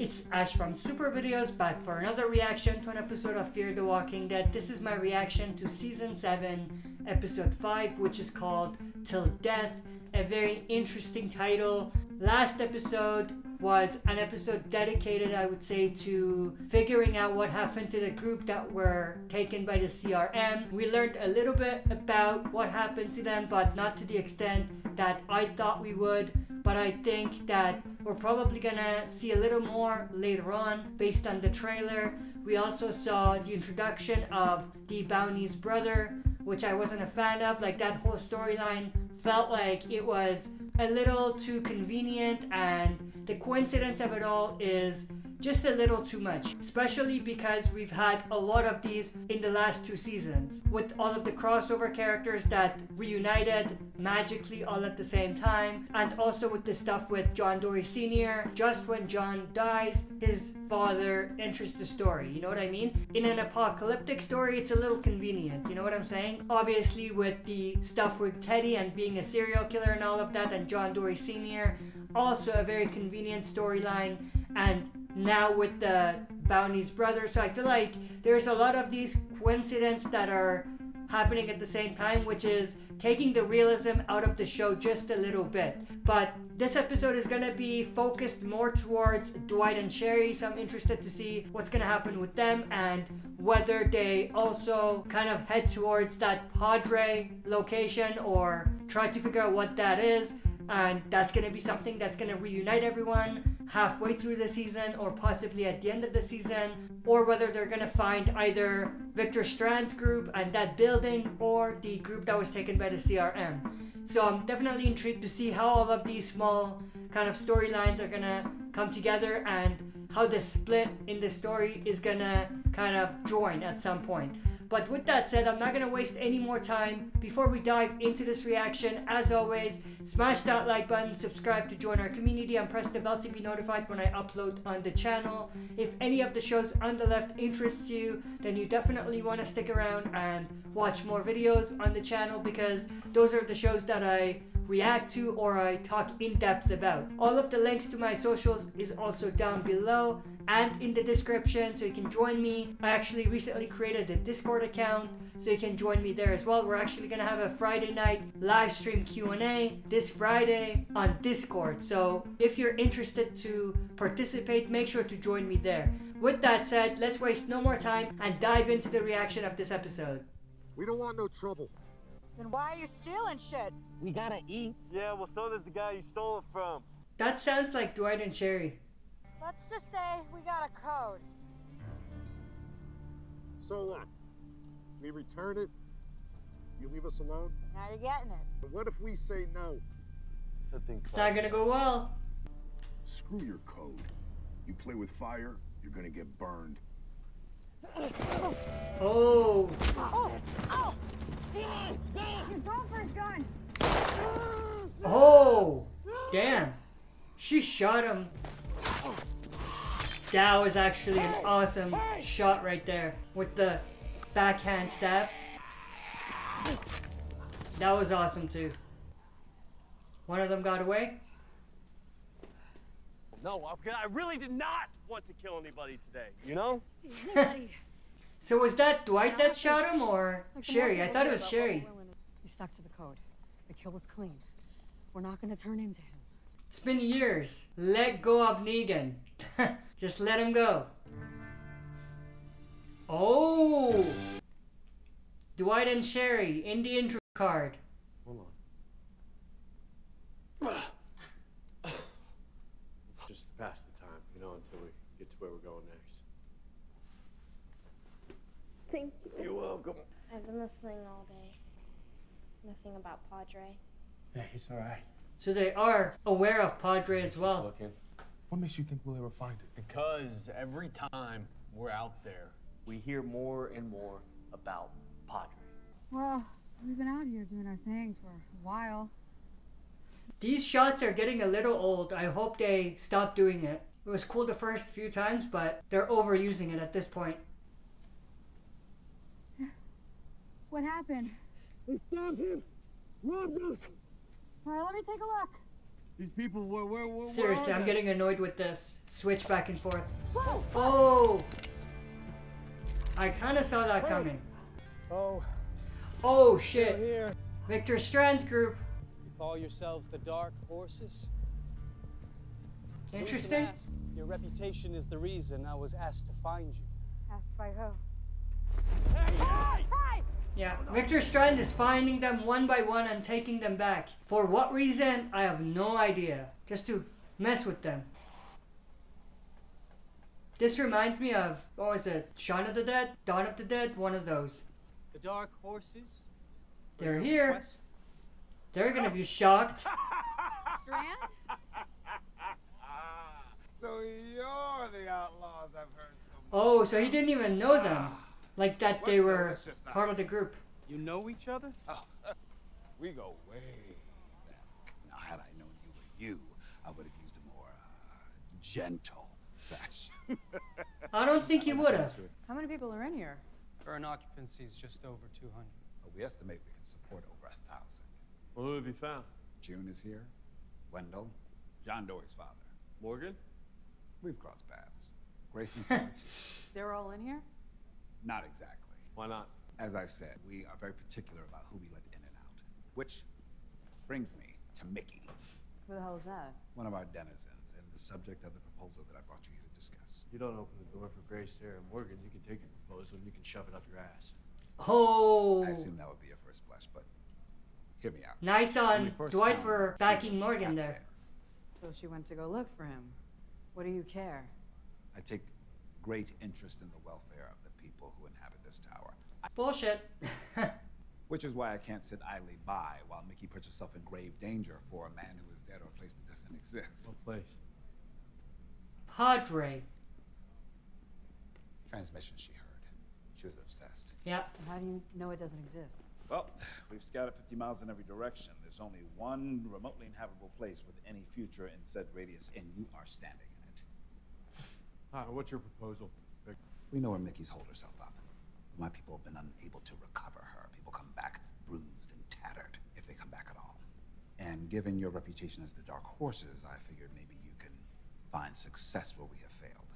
It's Ash from Super Videos, back for another reaction to an episode of Fear the Walking Dead. This is my reaction to Season 7, Episode 5, which is called Till Death. A very interesting title. Last episode was an episode dedicated, I would say, to figuring out what happened to the group that were taken by the CRM. We learned a little bit about what happened to them, but not to the extent that I thought we would. But I think that we're probably gonna see a little more later on based on the trailer. We also saw the introduction of the Bounty's brother, which I wasn't a fan of. Like, that whole storyline felt like it was a little too convenient, and the coincidence of it all is just a little too much, especially because we've had a lot of these in the last 2 seasons with all of the crossover characters that reunited magically all at the same time, and also with the stuff with John Dory Sr. Just when John dies, his father enters the story, you know what I mean? In an apocalyptic story, it's a little convenient, you know what I'm saying? Obviously with the stuff with Teddy and being a serial killer and all of that, and John Dory Sr., also a very convenient storyline, and now with the Bounty's brother. So I feel like there's a lot of these coincidences that are happening at the same time, which is taking the realism out of the show just a little bit. But this episode is going to be focused more towards Dwight and Sherry, so I'm interested to see what's going to happen with them and whether they also kind of head towards that Padre location or try to figure out what that is. And that's going to be something that's going to reunite everyone halfway through the season or possibly at the end of the season, or whether they're going to find either Victor Strand's group and that building or the group that was taken by the CRM. So I'm definitely intrigued to see how all of these small kind of storylines are going to come together and how the split in the story is going to kind of join at some point. But with that said, I'm not going to waste any more time. Before we dive into this reaction, as always, smash that like button, subscribe to join our community, and press the bell to be notified when I upload on the channel. If any of the shows on the left interests you, then you definitely want to stick around and watch more videos on the channel, because those are the shows that I react to or I talk in depth about. All of the links to my socials is also down below and in the description, so you can join me. I actually recently created a Discord account, so you can join me there as well. We're actually gonna have a Friday night live stream Q&A this Friday on Discord, so if you're interested to participate, make sure to join me there. With that said, let's waste no more time and dive into the reaction of this episode. We don't want no trouble. Then why are you stealing shit? We gotta eat. Yeah, well, so does the guy you stole it from. That sounds like Dwight and Sherry. Let's just say we got a code. So what? We return it? You leave us alone? Now you're getting it. But what if we say no? It's not gonna go well. Screw your code. You play with fire, you're gonna get burned. Oh. Oh! He's going for his gun. Oh! Damn. She shot him. That was actually an awesome shot right there with the backhand stab. That was awesome too. One of them got away. No, I really did not want to kill anybody today, you know? So was that Dwight that shot him or Sherry? I thought it was Sherry. We stuck to the code. The kill was clean. We're not gonna turn into him. It's been years. Let go of Negan. Just let him go. Oh! Dwight and Sherry in the intro card. Hold on. Just to pass the time, you know, until we get to where we're going next. Thank you. You're welcome. I've been listening all day. Nothing about Padre. Yeah, he's alright. So they are aware of Padre as well. Looking. What makes you think we'll ever find it? Because every time we're out there, we hear more and more about Padre. Well, we've been out here doing our thing for a while. These shots are getting a little old. I hope they stop doing it. It was cool the first few times, but they're overusing it at this point. What happened? They stabbed him! Robbed us! All right, let me take a look. These people where Seriously, are I'm they? getting annoyed with this. Switch back and forth. Whoa! Oh! I kind of saw that coming. Oh, Oh you're shit. here. Victor Strand's group. You call yourselves the Dark Horses? Interesting. Listen, ask. Your reputation is the reason I was asked to find you. Asked by who? Hey! Yeah, Victor Strand is finding them one by one and taking them back. For what reason, I have no idea. Just to mess with them. This reminds me of, what was it? Shaun of the Dead? Dawn of the Dead? One of those. The Dark Horses? for They're your here. quest? They're gonna be shocked. Strand? So you're the outlaws I've heard so much. Oh, so he didn't even know them. Like that they were part of the group. You know each other? We go way back. Now, had I known you were you, I would have used a more gentle fashion. I don't think he would have. How many people are in here? Current occupancy is just over 200. We estimate we can support over 1,000. Well, who have you found? June is here. Wendell. John Dory's father. Morgan? We've crossed paths. Grace and Sarah, too. They're all in here? Not exactly. Why not? As I said, we are very particular about who we let in and out. Which brings me to Mickey, Who the hell is that? one of our denizens, and the subject of the proposal that I brought you here to discuss. You don't open the door for Grace, Sarah, and Morgan. You can take your proposal and you can shove it up your ass. Oh, I assume that would be a first blush, but hear me out. nice When we on first Dwight found for her, backing she was Morgan out there. So she went to go look for him. What do you care? I take great interest in the welfare of the people who inhabit this tower. Bullshit. Which is why I can't sit idly by while Mickey puts herself in grave danger for a man who is dead or a place that doesn't exist. What place? Padre. Transmission she heard. She was obsessed. Yeah. How do you know it doesn't exist? Well, we've scouted 50 miles in every direction. There's only one remotely inhabitable place with any future in said radius, and you are standing in it. What's your proposal, Vic? We know where Mickey's holed herself up. My people have been unable to recover her. People come back bruised and tattered, if they come back at all. And given your reputation as the Dark Horses, I figured maybe you can find success where we have failed.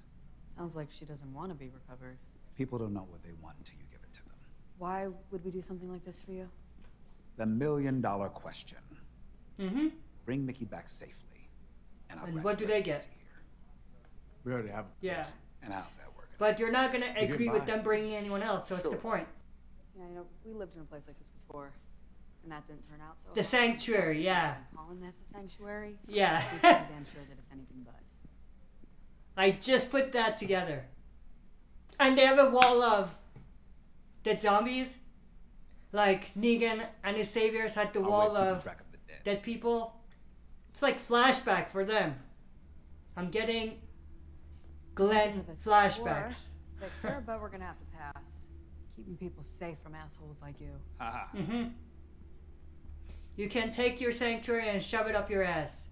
Sounds like she doesn't want to be recovered. People don't know what they want until you give it to them. Why would we do something like this for you? The million-dollar question. Mm-hmm. Bring Mickey back safely, and I'll And grant what you do they get? residency here. We already have a Yeah. place. And how's that working? But you're not gonna get agree with by. them bringing anyone else, so what's the Sure. point? Yeah, you know, we lived in a place like this before, and that didn't turn out so The sanctuary, yeah. Calling this a sanctuary? Yeah. I'm damn sure that it's anything but. I just put that together. And they have a wall of dead zombies. Like Negan and his saviors had the I'll wall wait keeping of track of the dead. dead people. It's like flashback for them. I'm getting Glenn For the flashbacks. Victor, but we're gonna have to pass. Keeping people safe from assholes like you. Haha. Mm-hmm. You can take your sanctuary and shove it up your ass.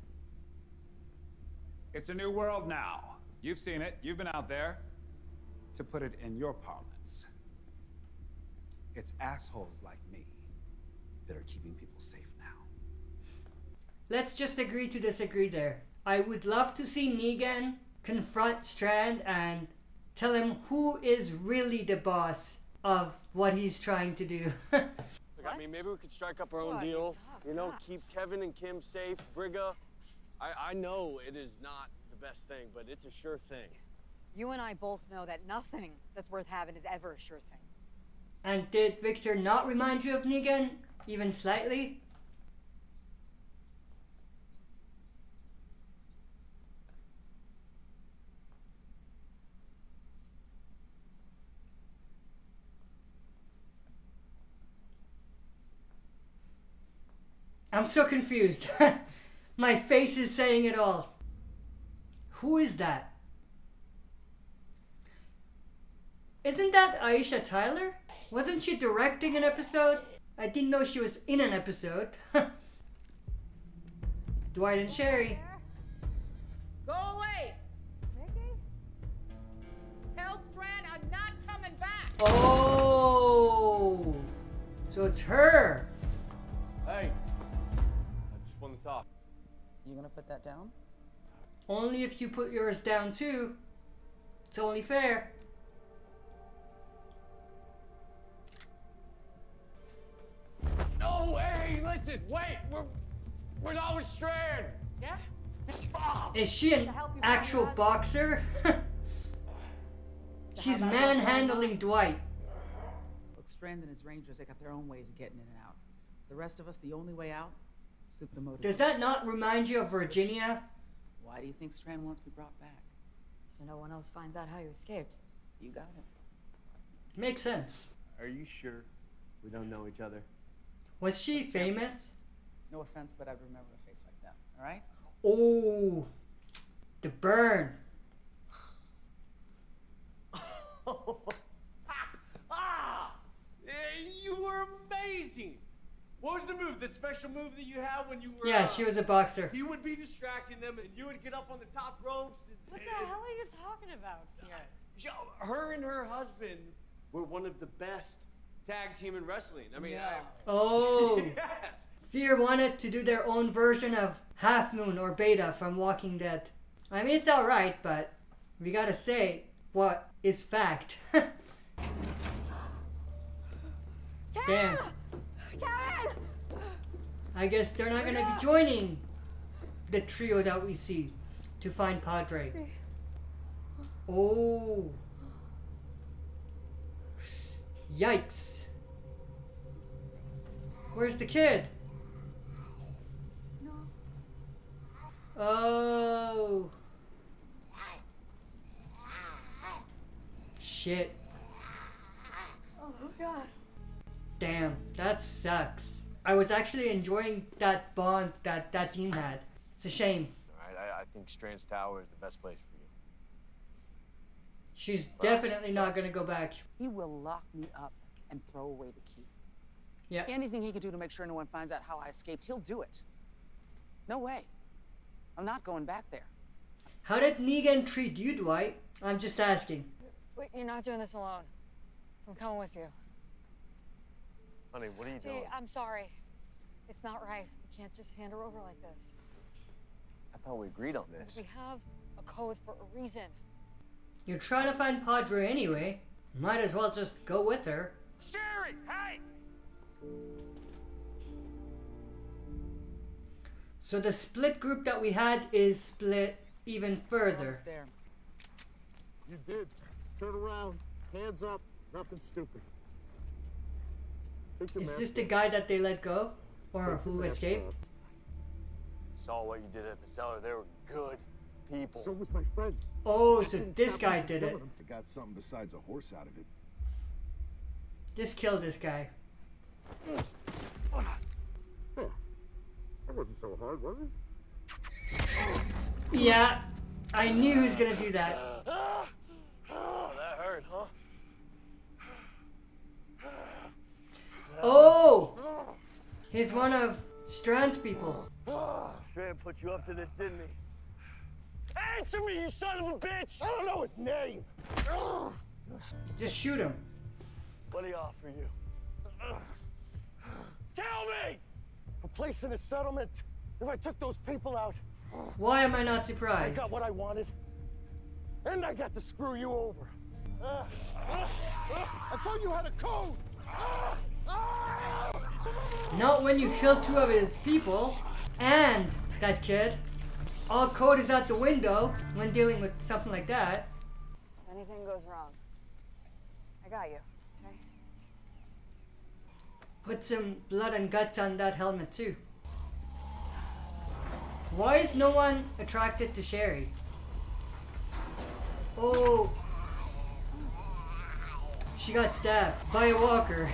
It's a new world now. You've seen it. You've been out there. To put it in your parlance, it's assholes like me that are keeping people safe now. Let's just agree to disagree there. I would love to see Negan confront Strand and tell him who is really the boss of what he's trying to do. Look, I mean, maybe we could strike up our own What? deal. Talk, You know, talk. keep Kevin and Kim safe. Brigga, I know it is not the best thing, but it's a sure thing. You and I both know that nothing that's worth having is ever a sure thing. And did Victor not remind you of Negan, even slightly? I'm so confused. My face is saying it all. Who is that? Isn't that Aisha Tyler? Wasn't she directing an episode? I didn't know she was in an episode. Dwight and Sherry. Go away! Mickey? Tell Strand I'm not coming back! Oh! So it's her. Hey! I just want to talk. You gonna put that down? Only if you put yours down too. It's only fair. No, hey, listen, wait, we're not with Strand. Yeah? Is she an actual boxer? She's manhandling Dwight. Look, Strand and his rangers, they got their own ways of getting in and out. The rest of us, the only way out, is the motor. Does that not remind you of Virginia? Why do you think Strand wants me brought back? So no one else finds out how you escaped. You got it. Makes sense. Are you sure we don't know each other? Was she famous? No offense, but I'd remember a face like that, all right? Oh, the burn. You were amazing. What was the move? The special move that you had when you were... Yeah, she was a boxer. He would be distracting them, and you would get up on the top ropes. What the hell are you talking about here? Her and her husband were one of the best tag team in wrestling. I mean, Oh. Yes. Fear wanted to do their own version of Half Moon or Beta from Walking Dead. I mean, it's alright, but we gotta say what is fact. Damn. Kevin! I guess they're not gonna be joining the trio that we see to find Padre. Oh. Yikes. Where's the kid? Oh. Shit. Oh, God. Damn, that sucks. I was actually enjoying that bond that team had. It's a shame. All right, I think Strand's Tower is the best place for you. She's definitely not gonna go back. He will lock me up and throw away the key. Yeah. Anything he can do to make sure no one finds out how I escaped, he'll do it. No way. I'm not going back there. How did Negan treat you, Dwight? I'm just asking. Wait, you're not doing this alone. I'm coming with you. Honey, what are you doing? Dee, I'm sorry. It's not right. You can't just hand her over like this. I thought we agreed on this. We have a code for a reason. You're trying to find Padre anyway. Might as well just go with her. Sherry, hey! So the split group that we had is split even further. There. You did. Turn around. Hands up. Nothing stupid. Take your Is mask this the off. guy that they let go? Or Take your who mask escaped? off. Saw what you did at the cellar. They were good people. So was my friend. Oh, I so didn't this stop guy him from did it. killing him. I got something besides a horse out of it. Just kill this guy. Yeah. That wasn't so hard, was it? Yeah, I knew he was gonna do that. Oh, that hurt, huh? Oh! He's one of Strand's people. Strand put you up to this, didn't he? Answer me, you son of a bitch! I don't know his name. Just shoot him. What do you offer you? Tell me! A place in a settlement. If I took those people out, Why am I not I surprised? got what I wanted. And I got to screw you over. I thought you had a code. Not when you kill two of his people and that kid. All code is out the window when dealing with something like that. If anything goes wrong, I got you, okay? Put some blood and guts on that helmet too. Why is no one attracted to Sherry? Oh. She got stabbed by a walker.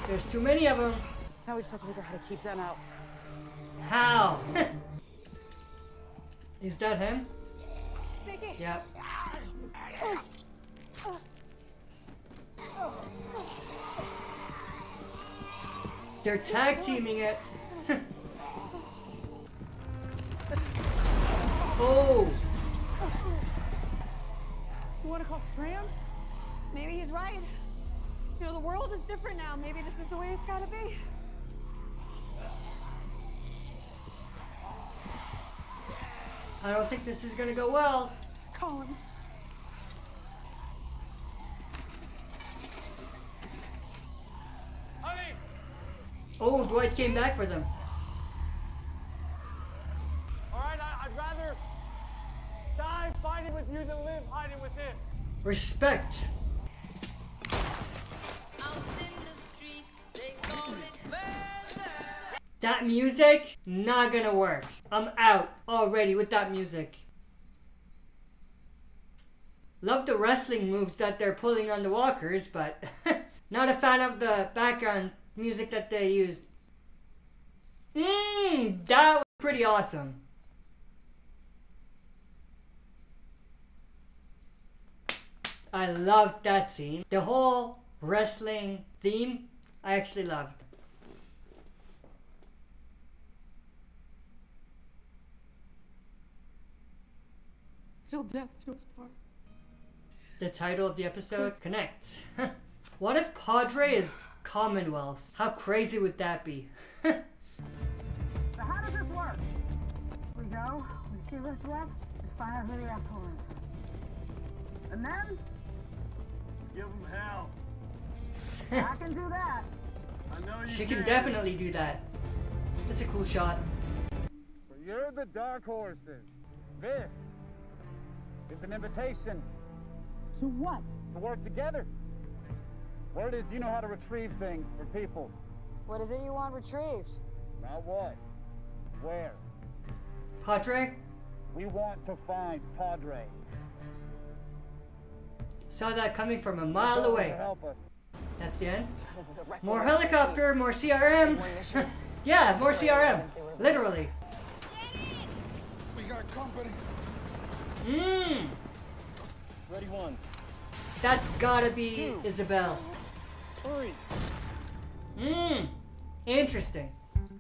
There's too many of them. Now we just have to figure out how to keep them out. How? Is that him? Vicky! Yeah. They're tag teaming it. Oh. You want to call Strand? Maybe he's right. You know, the world is different now. Maybe this is the way it's gotta be. I don't think this is gonna go well. Colin. Honey! Oh, Dwight came back for them. Alright, I'd rather die fighting with you than live hiding with him. Respect. That music, not gonna work. I'm out already with that music. Love the wrestling moves that they're pulling on the walkers, but not a fan of the background music that they used. That was pretty awesome. I loved that scene. The whole wrestling theme, I actually loved. Till death do us part. The title of the episode connects. What if Padre is Commonwealth? How crazy would that be? So how does this work? We go, we see what's left, we find out who the asshole is. And then? Give him hell. I can do that. I know you She can definitely do that. That's a cool shot. So you're the Dark Horses. This is an invitation To what? to work together. Word is you know how to retrieve things for people. What is it you want retrieved? Not what, where. Padre? We want to find Padre. Saw that coming from a mile Someone away. to help us. That's the end. This is a record. More helicopter, more CRM. Yeah, more CRM. Literally. We got company. Ready one. That's gotta be Isabel. 3. Interesting.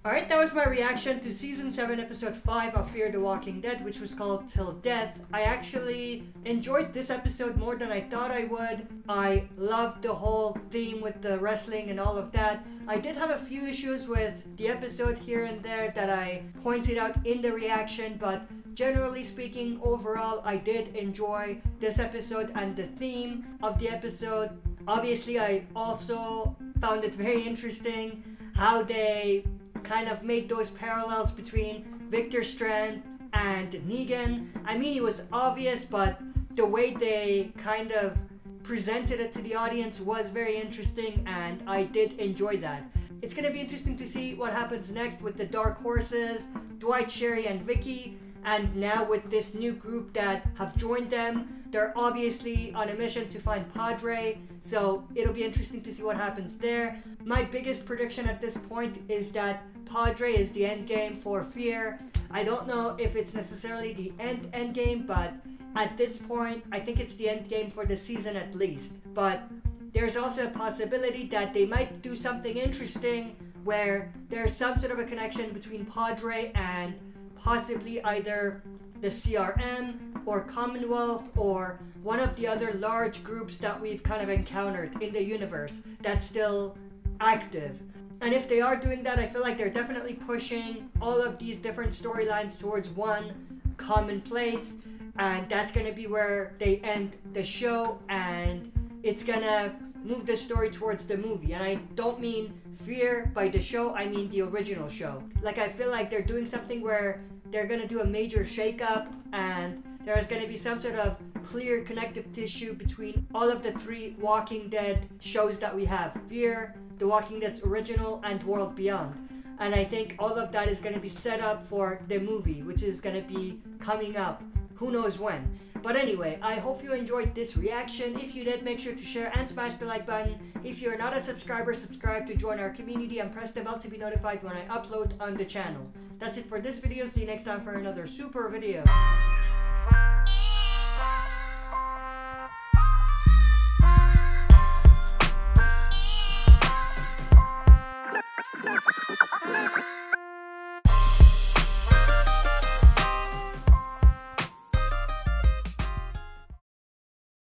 Alright, that was my reaction to Season 7, Episode 5 of Fear the Walking Dead, which was called Till Death. I actually enjoyed this episode more than I thought I would. I loved the whole theme with the wrestling and all of that. I did have a few issues with the episode here and there that I pointed out in the reaction, but generally speaking, overall, I did enjoy this episode and the theme of the episode. Obviously, I also found it very interesting how they kind of made those parallels between Victor Strand and Negan. I mean, it was obvious, but the way they kind of presented it to the audience was very interesting, and I did enjoy that. It's gonna be interesting to see what happens next with the Dark Horses, Dwight, Sherry, and Vicky, and now with this new group that have joined them. They're obviously on a mission to find Padre, so it'll be interesting to see what happens there. My biggest prediction at this point is that Padre is the end game for Fear. I don't know if it's necessarily the end game, but at this point, I think it's the end game for the season at least. But there's also a possibility that they might do something interesting where there's some sort of a connection between Padre and possibly either the CRM or Commonwealth or one of the other large groups that we've kind of encountered in the universe that's still active. And if they are doing that, I feel like they're definitely pushing all of these different storylines towards one common place, and that's gonna be where they end the show, and it's gonna move the story towards the movie. And I don't mean Fear by the show, I mean the original show. Like, I feel like they're doing something where they're gonna do a major shakeup, and there's gonna be some sort of clear connective tissue between all of the 3 Walking Dead shows that we have. Fear, The Walking Dead's original, and World Beyond. And I think all of that is gonna be set up for the movie, which is gonna be coming up. Who knows when. But anyway, I hope you enjoyed this reaction. If you did, make sure to share and smash the like button. If you're not a subscriber, subscribe to join our community and press the bell to be notified when I upload on the channel. That's it for this video. See you next time for another super video.